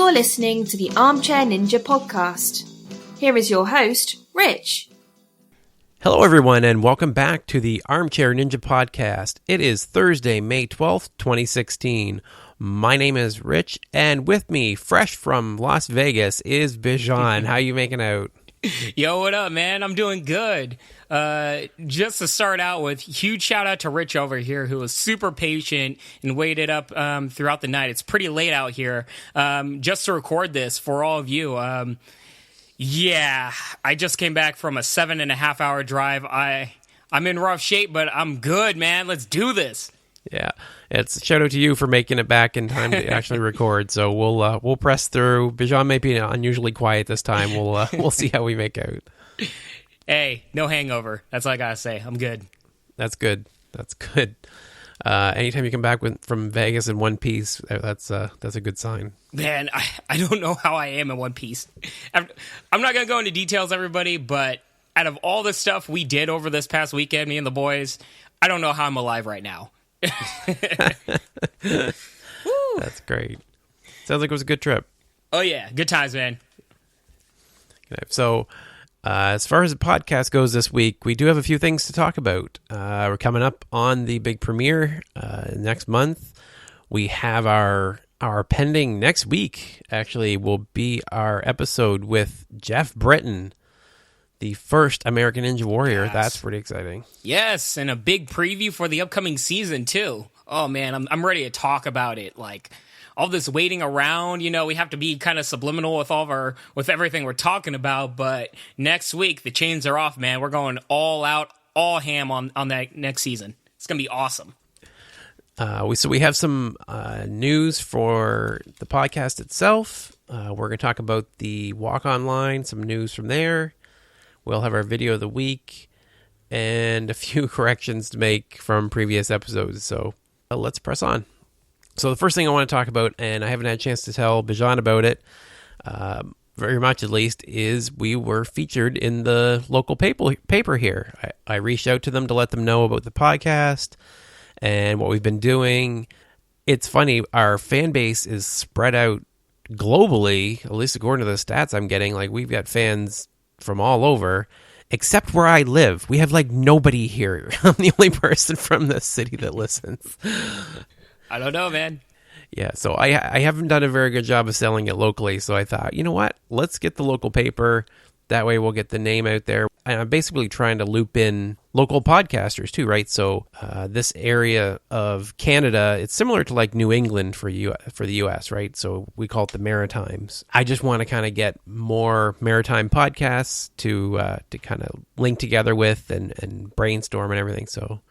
You're listening to the Armchair Ninja podcast. Here is your host, Rich. Hello, everyone, and welcome back to the Armchair Ninja podcast. It is Thursday, May 12th, 2016. My name is Rich, and with me, fresh from Las Vegas, is Bijan. How you making out? Yo, what up, man? I'm doing good. Just to start out with, huge shout out to Rich over here, who was super patient and waited up throughout the night. It's pretty late out here just to record this for all of you. Yeah, I just came back from a 7.5 hour drive. I'm in rough shape, but I'm good, man. Let's do this. Yeah, it's a shout out to you for making it back in time to actually record. So we'll press through. Bijan may be unusually quiet this time. We'll see how we make out. Hey, no hangover. That's all I gotta say. I'm good. That's good. That's good. Anytime you come back from Vegas in one piece, that's a good sign. Man, I don't know how I am in one piece. I'm not gonna go into details, everybody, but out of all the stuff we did over this past weekend, me and the boys, I don't know how I'm alive right now. That's great. Sounds like it was a good trip. Oh yeah, good times, man. Okay, so as far as the podcast goes this week, we do have a few things to talk about. We're coming up on the big premiere next month. We have our pending next week, actually, will be our episode with Jeff Britton, the first American Ninja Warrior. Yes. That's pretty exciting. Yes, and a big preview for the upcoming season, too. Oh, man, I'm ready to talk about it. Like, all this waiting around, we have to be kind of subliminal with everything we're talking about, but next week, the chains are off, man. We're going all out, all ham on that next season. It's going to be awesome. We have some news for the podcast itself. We're going to talk about the walk online, some news from there. We'll have our video of the week and a few corrections to make from previous episodes. So let's press on. So the first thing I want to talk about, and I haven't had a chance to tell Bijan about it, very much at least, is we were featured in the local paper here. I reached out to them to let them know about the podcast and what we've been doing. It's funny, our fan base is spread out globally, at least according to the stats I'm getting. Like, we've got fans from all over, except where I live. We have nobody here. I'm the only person from the city that listens. I don't know, man. Yeah, so I haven't done a very good job of selling it locally, so I thought, you know what? Let's get the local paper. That way we'll get the name out there. And I'm basically trying to loop in local podcasters too, right? So this area of Canada, it's similar to New England for the U.S., right? So we call it the Maritimes. I just want to kind of get more maritime podcasts to kind of link together with and brainstorm and everything. So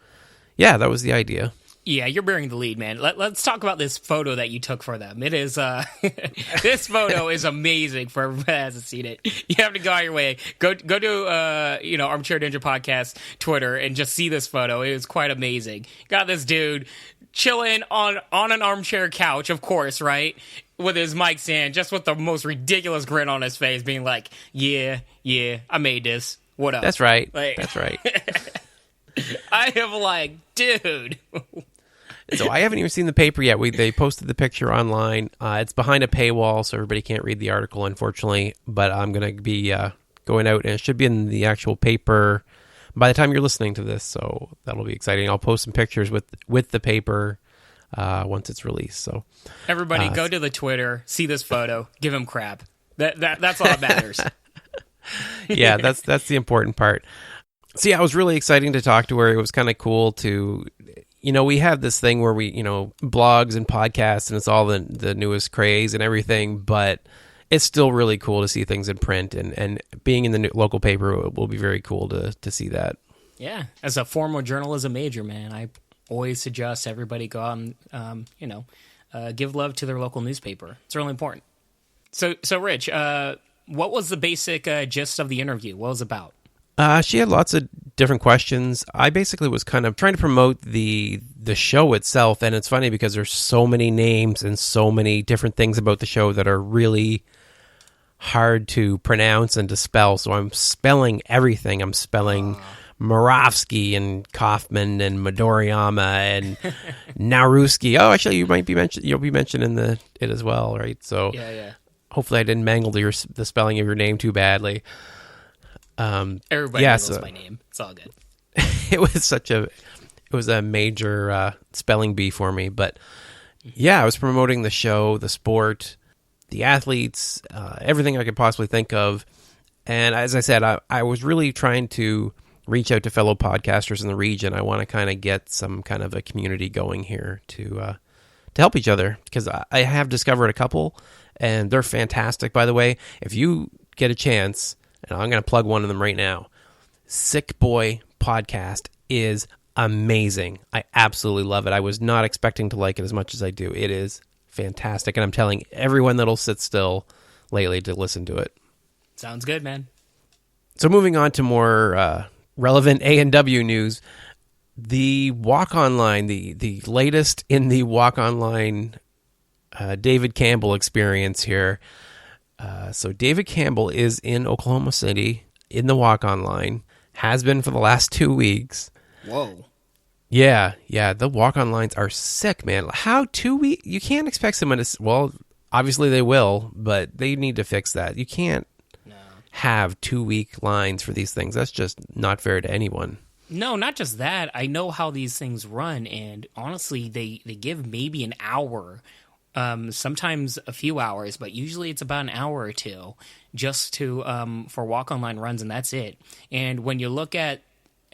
yeah, that was the idea. Yeah, you're bearing the lead, man. Let's talk about this photo that you took for them. It is, this photo is amazing for everyone that hasn't seen it. You have to go out your way. Go to, Armchair Ninja Podcast Twitter and just see this photo. It is quite amazing. Got this dude chilling on an armchair couch, of course, right? With his mic stand, just with the most ridiculous grin on his face, being like, yeah, I made this. What up? That's right. That's right. I am dude. So I haven't even seen the paper yet. They posted the picture online. It's behind a paywall, so everybody can't read the article, unfortunately. But I'm going to be going out, and it should be in the actual paper by the time you're listening to this. So that'll be exciting. I'll post some pictures with the paper once it's released. So everybody, go to the Twitter, see this photo, give him crap. That's all that matters. Yeah, that's the important part. So yeah, it was really exciting to talk to her. It was kind of cool to. We have this thing where we, blogs and podcasts, and it's all the newest craze and everything, but it's still really cool to see things in print, and being in the local paper will be very cool to see that. Yeah. As a former journalism major, man, I always suggest everybody go out and, give love to their local newspaper. It's really important. So Rich, what was the basic gist of the interview? What was it about? She had lots of different questions. I basically was kind of trying to promote the show itself, and it's funny because there's so many names and so many different things about the show that are really hard to pronounce and to spell. So I'm spelling everything. I'm spelling Moravsky and Kaufman and Midoriyama and Naruski. Oh, actually, you'll be mentioning it as well, right? So yeah. hopefully I didn't mangle the spelling of your name too badly. Everybody knows my name. It's all good. It was a major spelling bee for me. But yeah, I was promoting the show, the sport, the athletes, everything I could possibly think of. And as I said, I was really trying to reach out to fellow podcasters in the region. I want to kind of get some kind of a community going here to help each other, because I have discovered a couple, and they're fantastic, by the way. If you get a chance, and I'm going to plug one of them right now, Sick Boy Podcast is amazing. I absolutely love it. I was not expecting to like it as much as I do. It is fantastic, and I'm telling everyone that'll sit still lately to listen to it. Sounds good, man. So moving on to more relevant A&W news, the Walk Online, the latest in the Walk Online David Campbell experience here. So David Campbell is in Oklahoma City in the Walk Online, has been for the last 2 weeks. Whoa. Yeah, the Walk Onlines are sick, man. How 2 weeks? You can't expect someone to, well, obviously they will, but they need to fix that. You can't have 2 week lines for these things. That's just not fair to anyone. No, not just that. I know how these things run, and honestly, they give maybe an hour, sometimes a few hours, but usually it's about an hour or two just to for walk online runs, and that's it. And when you look at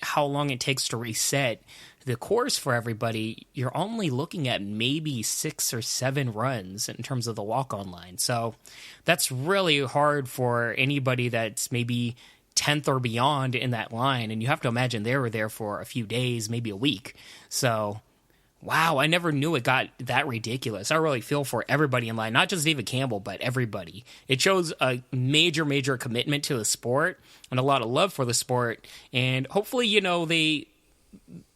how long it takes to reset the course for everybody, you're only looking at maybe 6 or 7 runs in terms of the walk online. So that's really hard for anybody that's maybe 10th or beyond in that line, and you have to imagine they were there for a few days, maybe a week. So wow, I never knew it got that ridiculous. I really feel for everybody in line, not just David Campbell, but everybody. It shows a major commitment to the sport and a lot of love for the sport, and hopefully,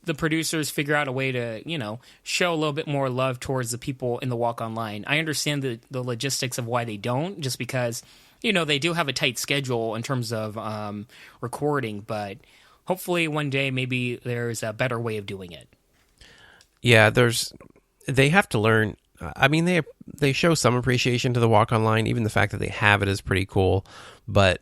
the producers figure out a way to, show a little bit more love towards the people in the walk online. I understand the logistics of why they don't, just because they do have a tight schedule in terms of recording, but hopefully one day maybe there's a better way of doing it. Yeah, they have to learn. I mean, they show some appreciation to the walk online. Even the fact that they have it is pretty cool. But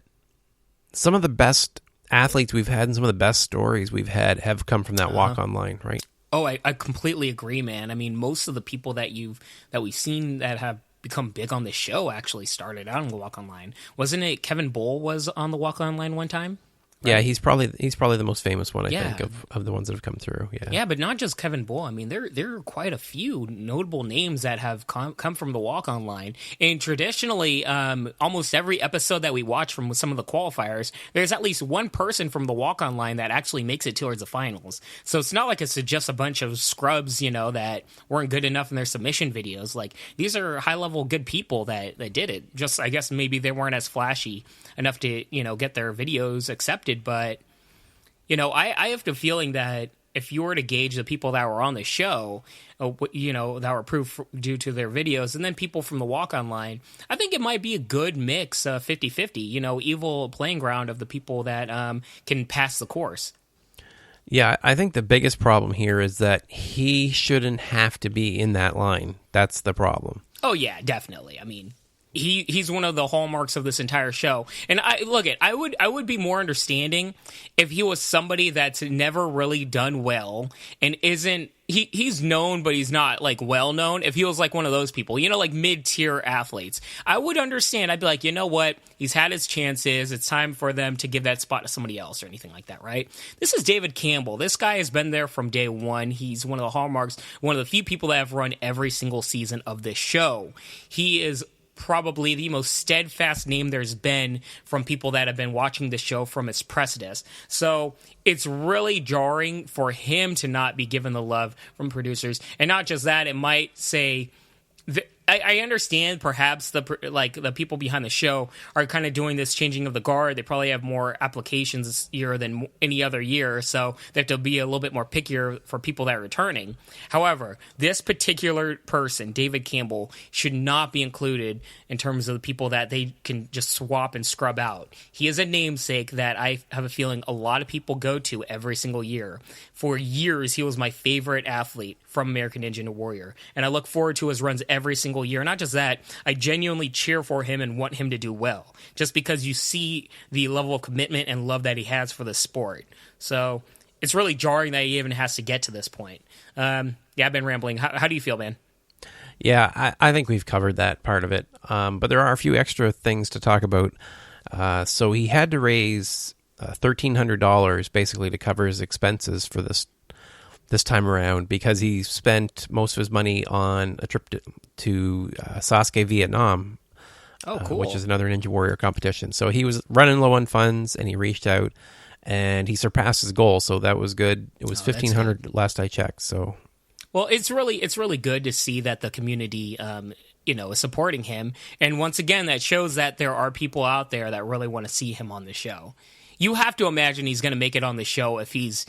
some of the best athletes we've had and some of the best stories we've had have come from that walk online, right? Oh, I completely agree, man. I mean, most of the people that we've seen that have become big on the show actually started out on the walk online. Wasn't it Kevin Bull was on the walk online one time? Right? Yeah, he's probably the most famous one, I think, of the ones that have come through. Yeah, but not just Kevin Bull. I mean, there are quite a few notable names that have come from the walk online. And traditionally, almost every episode that we watch from some of the qualifiers, there's at least one person from the walk online that actually makes it towards the finals. So it's not like it's just a bunch of scrubs, that weren't good enough in their submission videos. Like, these are high level good people that did it. Just, I guess maybe they weren't as flashy enough to get their videos accepted, but I have the feeling that if you were to gauge the people that were on the show, that were approved due to their videos, and then people from the walk online, I think it might be a good mix, 50-50, evil playing ground of the people that can pass the course. Yeah, I think the biggest problem here is that he shouldn't have to be in that line. That's the problem. Oh yeah, definitely. I mean, He's one of the hallmarks of this entire show. And I would be more understanding if he was somebody that's never really done well and isn't he's known but he's not like well known. If he was like one of those people, like mid-tier athletes, I would understand. I'd be like, you know what? He's had his chances. It's time for them to give that spot to somebody else or anything like that, right? This is David Campbell. This guy has been there from day one. He's one of the hallmarks, one of the few people that have run every single season of this show. He is probably the most steadfast name there's been from people that have been watching the show from its precipice. So it's really jarring for him to not be given the love from producers. And not just that, it might say I understand perhaps the people behind the show are kind of doing this changing of the guard. They probably have more applications this year than any other year, so they have to be a little bit more pickier for people that are returning. However, this particular person, David Campbell, should not be included in terms of the people that they can just swap and scrub out. He is a namesake that I have a feeling a lot of people go to every single year. For years, he was my favorite athlete from American Ninja Warrior, and I look forward to his runs every single single year. Not just that, I genuinely cheer for him and want him to do well, just because you see the level of commitment and love that he has for the sport. So it's really jarring that he even has to get to this point. Yeah, I've been rambling. How do you feel, man? Yeah, I think we've covered that part of it. But there are a few extra things to talk about. So he had to raise $1,300 basically to cover his expenses for this time around, because he spent most of his money on a trip to Sasuke, Vietnam. Oh, cool. Which is another Ninja Warrior competition. So he was running low on funds, and he reached out, and he surpassed his goal. So that was good. It was $1,500 last I checked. So, well, it's really good to see that the community, is supporting him. And once again, that shows that there are people out there that really want to see him on the show. You have to imagine he's going to make it on the show if he's,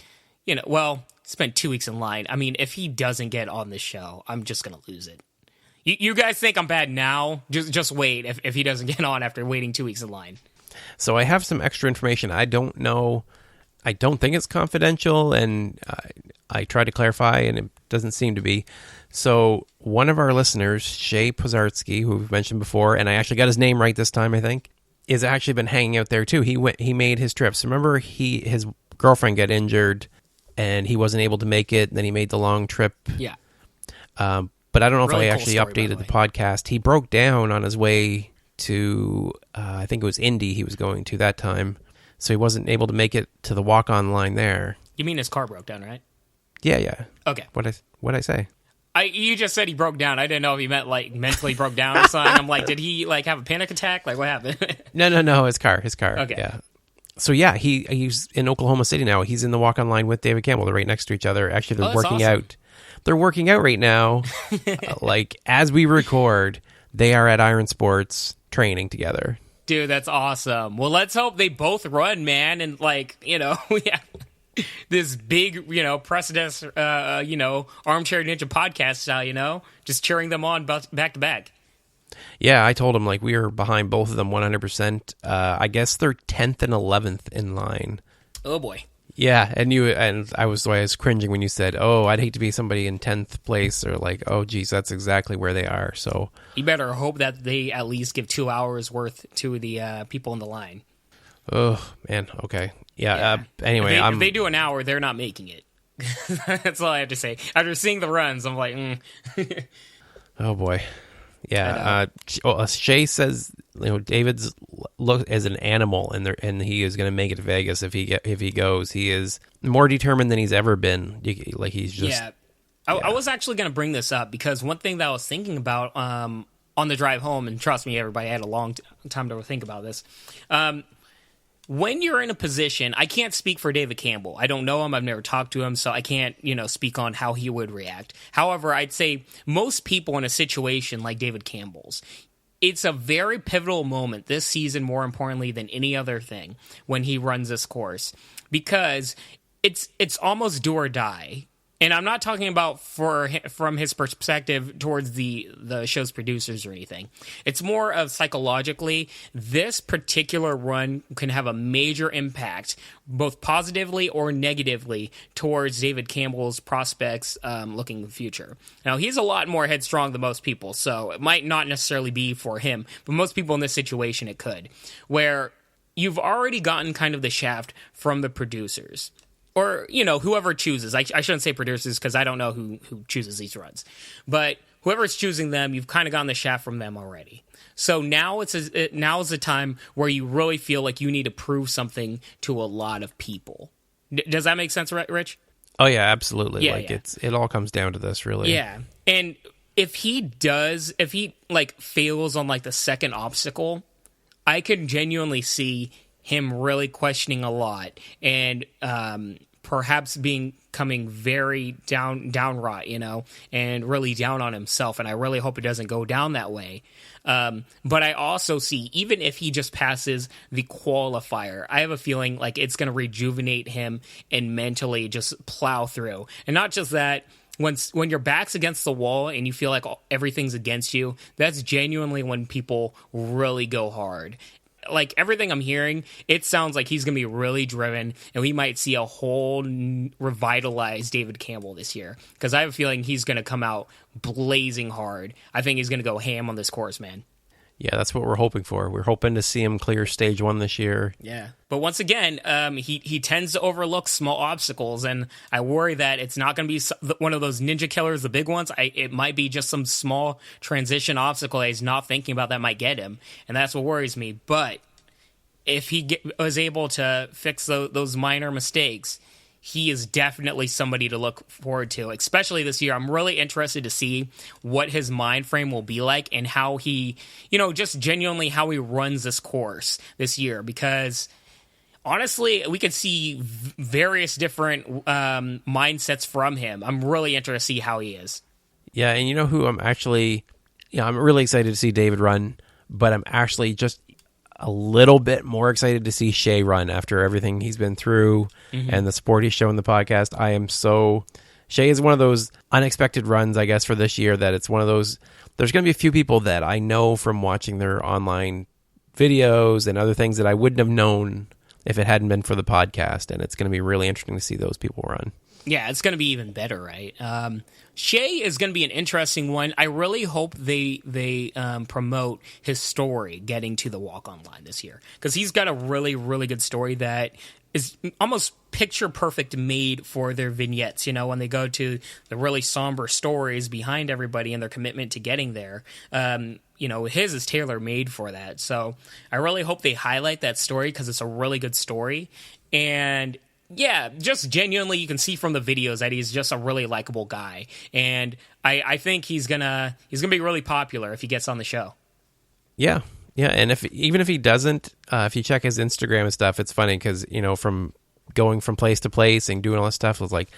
spent 2 weeks in line. I mean, if he doesn't get on the show, I'm just going to lose it. You guys think I'm bad now? Just wait if he doesn't get on after waiting 2 weeks in line. So I have some extra information. I don't know. I don't think it's confidential, and I tried to clarify, and it doesn't seem to be. So one of our listeners, Shay Pozartsky, who we've mentioned before, and I actually got his name right this time, I think, is actually been hanging out there too. He made his trips. Remember, his girlfriend got injured, and he wasn't able to make it. And then he made the long trip. Yeah. But I don't know really if I cool actually story, updated the podcast. He broke down on his way to, I think it was Indy he was going to that time. So he wasn't able to make it to the walk-on line there. You mean his car broke down, right? Yeah. Okay. What'd I say? You just said he broke down. I didn't know if he meant mentally broke down or something. I'm like, did he have a panic attack? What happened? No. His car. Okay. Yeah. So yeah, he's in Oklahoma City now. He's in the walk-on line with David Campbell. They're right next to each other. Actually, they're working awesome. out. They're working out right now. As we record, they are at Iron Sports training together. Dude, that's awesome. Well, let's hope they both run, man, and we have this big, precedence, Armchair Ninja podcast style, just cheering them on back to back. Yeah, I told him we are behind both of them 100%. I guess they're 10th and 11th in line. Oh boy. Yeah, and I was cringing when you said, "Oh, I'd hate to be somebody in 10th place," or "Oh, geez, that's exactly where they are." So you better hope that they at least give 2 hours worth to the people in the line. Oh man, okay, yeah. Anyway, if they do an hour, they're not making it. That's all I have to say. After seeing the runs, I'm like, Oh boy. Yeah, Shay says David's look as an animal, and he is going to make it to Vegas if he goes. He is more determined than he's ever been. He's just. Yeah, I was actually going to bring this up because one thing that I was thinking about on the drive home, and trust me, everybody, I had a long time to think about this. When you're in a position, I can't speak for David Campbell. I don't know him. I've never talked to him, so I can't, speak on how he would react. However, I'd say most people in a situation like David Campbell's, it's a very pivotal moment this season, more importantly than any other thing, when he runs this course, because it's almost do or die. And I'm not talking about from his perspective towards the show's producers or anything. It's more of psychologically, this particular run can have a major impact, both positively or negatively, towards David Campbell's prospects looking in the future. Now, he's a lot more headstrong than most people, so it might not necessarily be for him, but most people in this situation, it could, where you've already gotten kind of the shaft from the producers. Or, whoever chooses. I shouldn't say producers because I don't know who chooses these runs. But whoever's choosing them, you've kind of gotten the shaft from them already. So now now is the time where you really feel like you need to prove something to a lot of people. Does that make sense, Rich? Oh, yeah, absolutely. Yeah, it all comes down to this, really. Yeah. And if he fails on the second obstacle, I could genuinely see him really questioning a lot and perhaps becoming very downright, and really down on himself. And I really hope it doesn't go down that way. But I also see, even if he just passes the qualifier, I have a feeling it's going to rejuvenate him and mentally just plow through. And not just that, when your back's against the wall and you feel like everything's against you, that's genuinely when people really go hard. like everything I'm hearing, it sounds like he's going to be really driven, and we might see a whole revitalized David Campbell this year. Because I have a feeling he's going to come out blazing hard. I think he's going to go ham on this course, man. Yeah, that's what we're hoping for. We're hoping to see him clear stage 1 this year. Yeah. But once again, he tends to overlook small obstacles, and I worry that it's not going to be one of those ninja killers, the big ones. It might be just some small transition obstacle that he's not thinking about that might get him, and that's what worries me. But if he was able to fix those minor mistakes, he is definitely somebody to look forward to, especially this year. I'm really interested to see what his mind frame will be like and how he, just genuinely how he runs this course this year. Because honestly, we could see various different mindsets from him. I'm really interested to see how he is. Yeah, and you know who I'm really excited to see David run, but I'm actually just a little bit more excited to see Shea run after everything he's been through and the support he's shown the podcast. Shea is one of those unexpected runs, I guess, for this year, that it's one of those, there's going to be a few people that I know from watching their online videos and other things that I wouldn't have known if it hadn't been for the podcast, and it's going to be really interesting to see those people run. Yeah, it's going to be even better, right? Shea is going to be an interesting one. I really hope they promote his story getting to the walk-on line this year, because he's got a really, really good story that is almost picture-perfect made for their vignettes, when they go to the really somber stories behind everybody and their commitment to getting there. His is tailor-made for that. So I really hope they highlight that story, because it's a really good story. And yeah, just genuinely, you can see from the videos that he's just a really likable guy, and I think he's gonna be really popular if he gets on the show. Yeah, and even if he doesn't, if you check his Instagram and stuff, it's funny because from going from place to place and doing all this stuff, it's like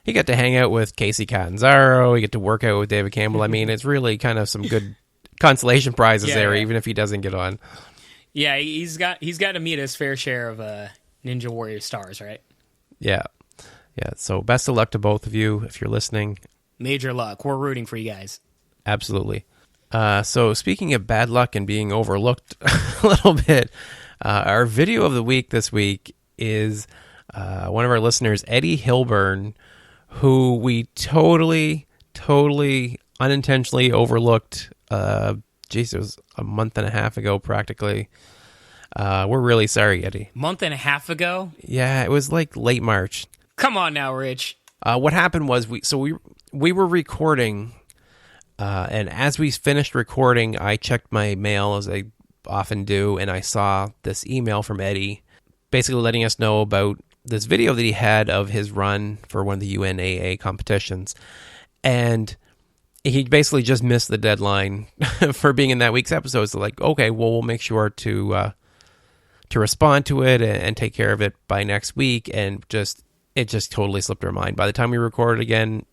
he got to hang out with Casey Catanzaro, he get to work out with David Campbell. I mean, it's really kind of some good consolation prizes there, even if he doesn't get on. Yeah, he's got to meet his fair share of Ninja Warrior stars, right? Yeah. So best of luck to both of you if you're listening. Major luck. We're rooting for you guys. Absolutely. So speaking of bad luck and being overlooked a little bit, our video of the week this week is one of our listeners, Eddie Hilburn, who we totally unintentionally overlooked. It was a month and a half ago, practically. We're really sorry, Eddie. Month and a half ago? Yeah, it was like late March. Come on now, Rich. What happened was we were recording, and as we finished recording, I checked my mail, as I often do, and I saw this email from Eddie basically letting us know about this video that he had of his run for one of the UNAA competitions. And he basically just missed the deadline for being in that week's episode. So like, okay, well, we'll make sure to respond to it and take care of it by next week. And it just totally slipped our mind. By the time we recorded again,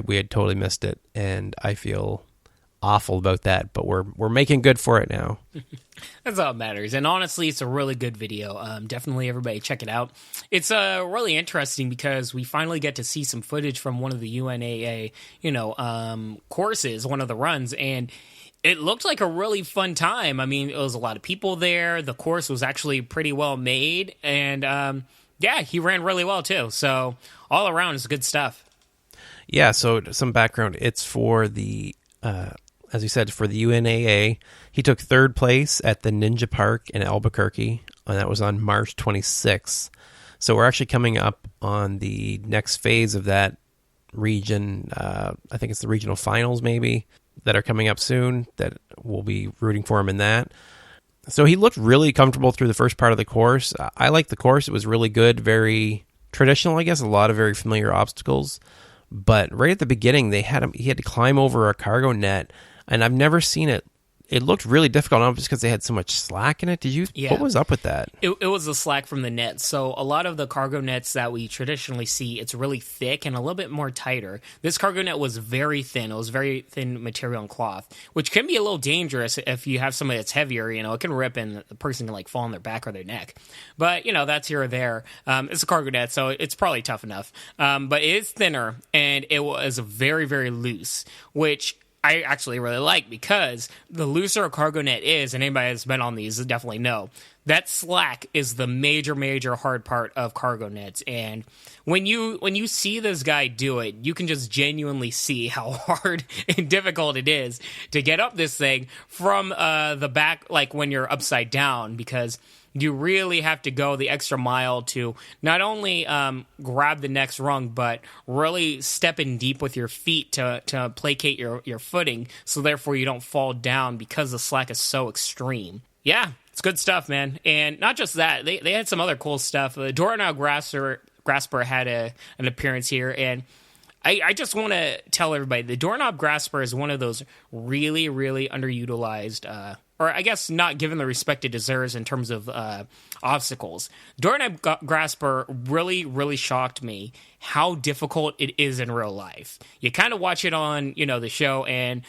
we had totally missed it. And I feel awful about that, but we're making good for it now. That's all that matters. And honestly, it's a really good video. Definitely everybody check it out. It's really interesting because we finally get to see some footage from one of the UNAA, courses, one of the runs, and it looked like a really fun time. I mean, it was a lot of people there. The course was actually pretty well made, and he ran really well too. So all around, it's good stuff. Yeah, so some background. It's for the as we said, for the UNAA. He took third place at the Ninja Park in Albuquerque, and that was on March 26th. So we're actually coming up on the next phase of that region. I think it's the regional finals, maybe, that are coming up soon, that we'll be rooting for him in that. So he looked really comfortable through the first part of the course. I liked the course. It was really good, very traditional, I guess, a lot of very familiar obstacles. But right at the beginning, he had to climb over a cargo net, and I've never seen it. It looked really difficult, not just because they had so much slack in it. What was up with that? It was the slack from the net. So a lot of the cargo nets that we traditionally see, it's really thick and a little bit more tighter. This cargo net was very thin. It was very thin material and cloth, which can be a little dangerous if you have somebody that's heavier. It can rip and the person can fall on their back or their neck. But, that's here or there. It's a cargo net, so it's probably tough enough. But it is thinner, and it was very, very loose, which I actually really like, because the looser a cargo net is, and anybody that's been on these definitely know, that slack is the major hard part of cargo nets. And when you see this guy do it, you can just genuinely see how hard and difficult it is to get up this thing from the back, like when you're upside down, because you really have to go the extra mile to not only grab the next rung, but really step in deep with your feet to placate your footing, so therefore you don't fall down because the slack is so extreme. Yeah, it's good stuff, man. And not just that, they had some other cool stuff. The Doorknob Grasper had an appearance here, and I just want to tell everybody, the Doorknob Grasper is one of those really underutilized, or I guess not given the respect it deserves in terms of obstacles. Doorknob Grasper really shocked me how difficult it is in real life. You kind of watch it on, the show, and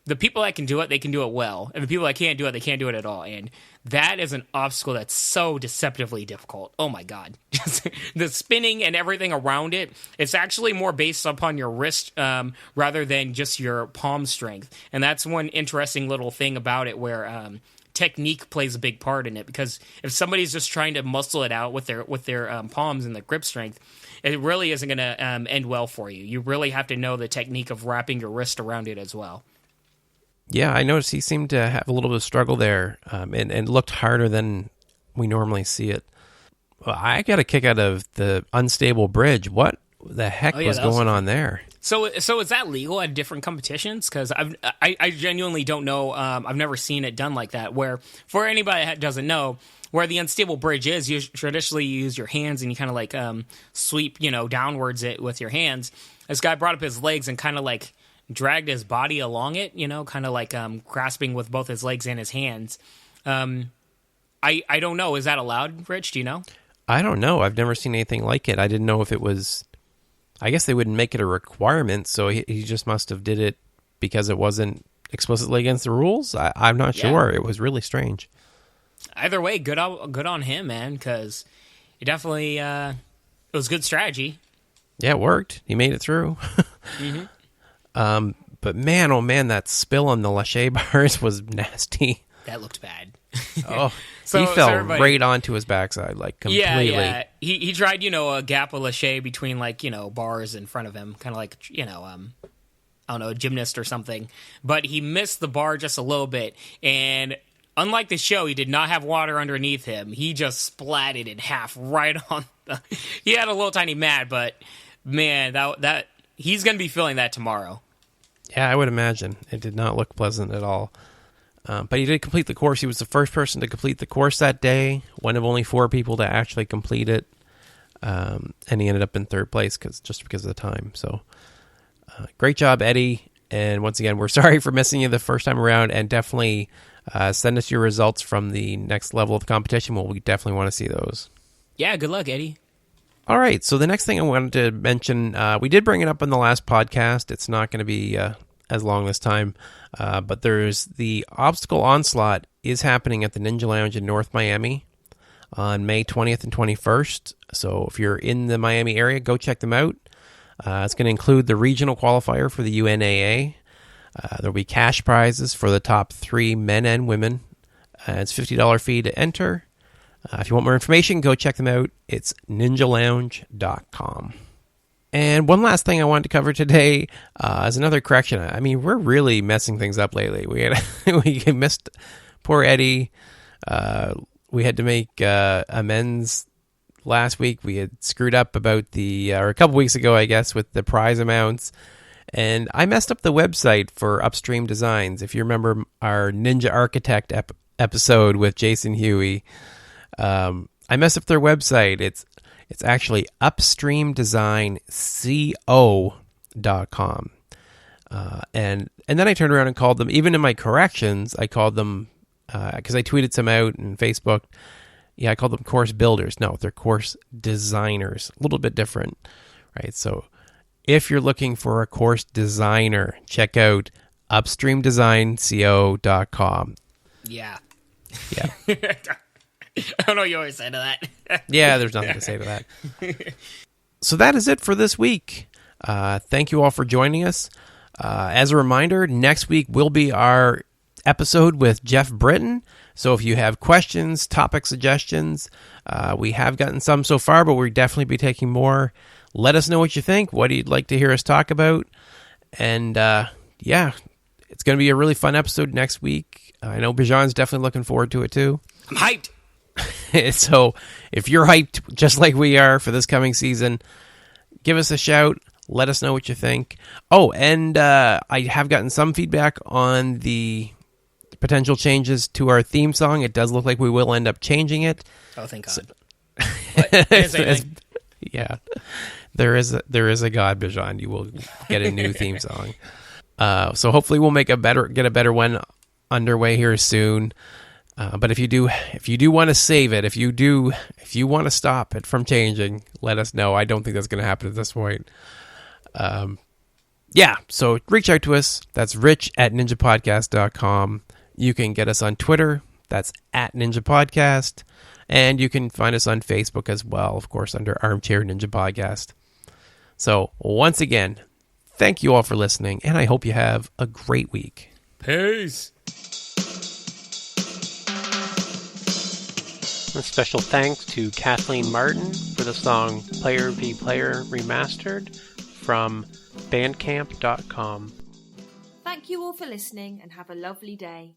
the people that can do it, they can do it well. And the people that can't do it, they can't do it at all. And that is an obstacle that's so deceptively difficult. Oh my God. The spinning and everything around it, it's actually more based upon your wrist rather than just your palm strength. And that's one interesting little thing about it, where technique plays a big part in it. Because if somebody's just trying to muscle it out with their palms and their grip strength, it really isn't going to end well for you. You really have to know the technique of wrapping your wrist around it as well. Yeah, I noticed he seemed to have a little bit of struggle there, and looked harder than we normally see it. Well, I got a kick out of the unstable bridge. What the heck was going on there? So is that legal at different competitions? Because I genuinely don't know. I've never seen it done like that. Where, for anybody that doesn't know, where the unstable bridge is, you traditionally use your hands and you kind of like sweep, downwards it with your hands. This guy brought up his legs and kind of like dragged his body along it, kind of like grasping with both his legs and his hands. I don't know. Is that allowed, Rich? Do you know? I don't know. I've never seen anything like it. I didn't know if it was... I guess they wouldn't make it a requirement, so he just must have did it because it wasn't explicitly against the rules. I'm not sure. It was really strange. Either way, good on him, man, because it definitely it was good strategy. Yeah, it worked. He made it through. Mm-hmm. But man, oh man, that spill on the lache bars was nasty. That looked bad. Oh, he fell right onto his backside, like completely. Yeah. He tried, a gap of lache between bars in front of him, kind of like, I don't know, a gymnast or something. But he missed the bar just a little bit, and unlike the show, he did not have water underneath him. He just splatted in half right on the... He had a little tiny mat, but man, that he's going to be feeling that tomorrow. Yeah, I would imagine. It did not look pleasant at all. But he did complete the course. He was the first person to complete the course that day, one of only 4 people to actually complete it. And he ended up in 3rd place just because of the time. So great job, Eddie. And once again, we're sorry for missing you the first time around. And definitely send us your results from the next level of competition. We definitely want to see those. Yeah, good luck, Eddie. All right, so the next thing I wanted to mention, we did bring it up on the last podcast. It's not going to be as long this time, but there's the Obstacle Onslaught is happening at the Ninja Lounge in North Miami on May 20th and 21st. So if you're in the Miami area, go check them out. It's going to include the regional qualifier for the UNAA. There'll be cash prizes for the top 3 men and women. It's $50 fee to enter. If you want more information, go check them out. It's ninjalounge.com. And one last thing I wanted to cover today is another correction. I mean, we're really messing things up lately. We missed poor Eddie. We had to make amends last week. We had screwed up about or a couple weeks ago, I guess, with the prize amounts. And I messed up the website for Upstream Designs. If you remember our Ninja Architect episode with Jason Huey, I messed up their website. It's actually upstreamdesignco.com. And then I turned around and called them, even in my corrections, I called them, because I tweeted some out on Facebook. Yeah, I called them course builders. No, they're course designers. A little bit different, right? So if you're looking for a course designer, check out upstreamdesignco.com. Yeah. Yeah. I don't know what you always say to that. Yeah, there's nothing to say to that. So that is it for this week. Thank you all for joining us. As a reminder, next week will be our episode with Jeff Britton. So if you have questions, topic suggestions, we have gotten some so far, but we'll definitely be taking more. Let us know what you think, what you'd like to hear us talk about. And yeah, it's going to be a really fun episode next week. I know Bijan's definitely looking forward to it too. I'm hyped. So if you're hyped just like we are for this coming season, give us a shout. Let us know what you think. Oh, and I have gotten some feedback on the potential changes to our theme song. It does look like we will end up changing it. Oh, thank God. Yeah, there is a God, Bijan. You will get a new theme song. So hopefully we'll get a better one underway here soon. But if you do want to save it, if you want to stop it from changing, let us know. I don't think that's going to happen at this point. Yeah, so reach out to us. That's rich@ninjapodcast.com. You can get us on Twitter. That's @ninjapodcast. And you can find us on Facebook as well, of course, under Armchair Ninja Podcast. So once again, thank you all for listening, and I hope you have a great week. Peace. A special thanks to Kathleen Martin for the song Player v Player Remastered from Bandcamp.com. Thank you all for listening and have a lovely day.